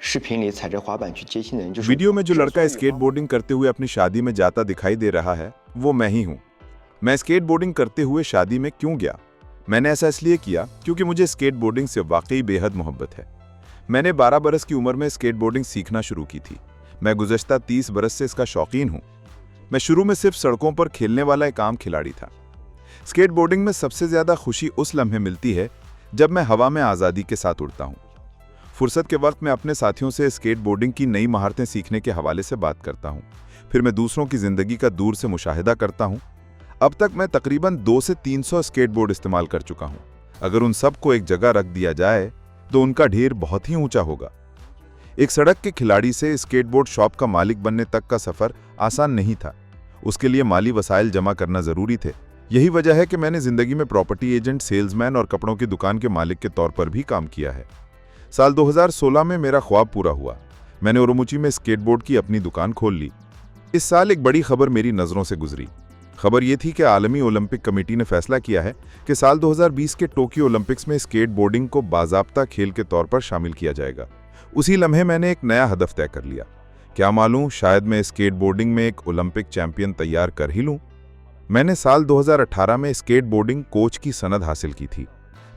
视频里踩着滑板去接亲的人就是我。 video में जो लड़का 是 स्केटबोर्डिंग करते हुए अपनी शादी में जाता दिखाई दे रहा है वो मैं ही हूँ। मैं स्केटबोर्डिंग करते हुए शादी में क्यों गया? मैंने ऐसा इसलिए किया क्योंकि मुझे स्केटबोर्डिंग से वाकई बेहद मोहब्बत है। मैंने 12 बरस की उम्र में स्केटबोर्डिंग सीखना शुरू की थी। मैं गुज़श्ता 30 बरस से इसका शौकीन हूँ। मैं शुरू में सिर्फ सड़कों पर खेलने वाला एक आम खिलाड़ी था। स्केटबोर्डिंग में सबसे ज़्यादा खुशी उस लम्हे मिलती है जब मैं हवा में आज़ादी के साथ उड़ता हूँ। फुर्सत के वक्त मैं अपने साथियों से स्केटबोर्डिंग की नई महारतें सीखने के हवाले से बात करता हूँ। फिर मैं दूसरों की ज़िंदगी का दूर से मुशाहिदा करता हूँ। अब तक मैं तकरीबन 200 से 300 स्केटबोर्ड इस्तेमाल कर चुका हूँ। अगर उन सब को एक जगह रख दिया जाए तो उनका ढेर बहुत ही ऊंचा होगा। एक सड़क के खिलाड़ी से स्केटबोर्ड शॉप का मालिक बनने तक का सफ़र आसान नहीं था। उसके लिए माली वसाइल जमा करना ज़रूरी थे। यही वजह है कि मैंने ज़िंदगी में प्रॉपर्टी एजेंट, सेल्समैन और कपड़ों की दुकान के मालिक के तौर पर भी काम किया है। साल 2016 में मेरा ख्वाब पूरा हुआ। मैंने उरुमुची में स्केटबोर्ड की अपनी दुकान खोल ली। इस साल एक बड़ी खबर मेरी नज़रों से गुजरी। खबर ये थी कि आलमी ओलंपिक कमेटी ने फैसला किया है कि साल 2020 के टोक्यो ओलंपिक्स में स्केटबोर्डिंग को बाज़ाब्ता खेल के तौर पर शामिल किया जाएगा। उसी लम्हे मैंने एक नया हदफ तय कर लिया। क्या मालूम, शायद मैं स्केटबोर्डिंग में एक ओलंपिक चैंपियन तैयार कर ही लूँ। मैंने साल 2018 में स्केटबोर्डिंग कोच की सनद हासिल की थी।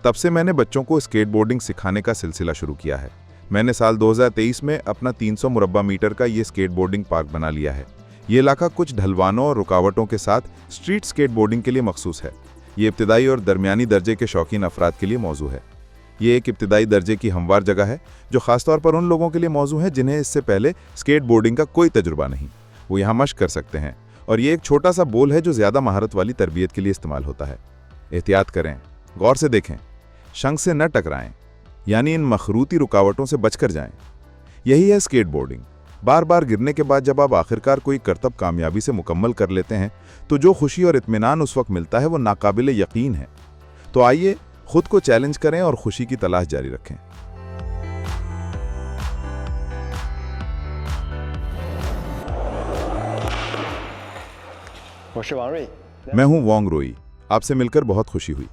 तब से मैंने बच्चों को स्केटबोर्डिंग सिखाने का सिलसिला शुरू किया है। मैंने साल 2023 में अपना 300 मुरब्बा मीटर का ये स्केटबोर्डिंग पार्क बना लिया है। ये इलाका कुछ ढलवानों और रुकावटों के साथ स्ट्रीट स्केटबोर्डिंग के लिए मखसूस है। ये इब्तिदाई और दरमियानी दर्जे के शौकीन अफराद के लिए मौजू है। ये एक इब्तिदाई दर्जे की हमवार जगह है जो खासतौर पर उन लोगों के लिए मौजू है जिन्हें इससे पहले स्केटबोर्डिंग का कोई तजुर्बा नहीं। वो यहाँ मश्क कर सकते हैं। और ये एक छोटा सा बोल है जो ज़्यादा महारत वाली तरबियत के लिए इस्तेमाल होता है। एहतियात करें, गौर से देखें, शंख से न टकराएं, यानी इन मखरूती रुकावटों से बचकर जाएं। यही है स्केटबोर्डिंग। बार बार गिरने के बाद जब आप आखिरकार कोई करतब कामयाबी से मुकम्मल कर लेते हैं तो जो खुशी और इत्मीनान उस वक्त मिलता है वो नाकाबिले यकीन है। तो आइए खुद को चैलेंज करें और खुशी की तलाश जारी रखें।我是王瑞。 मैं हूं वोंग रोई। आपसे मिलकर बहुत खुशी हुई।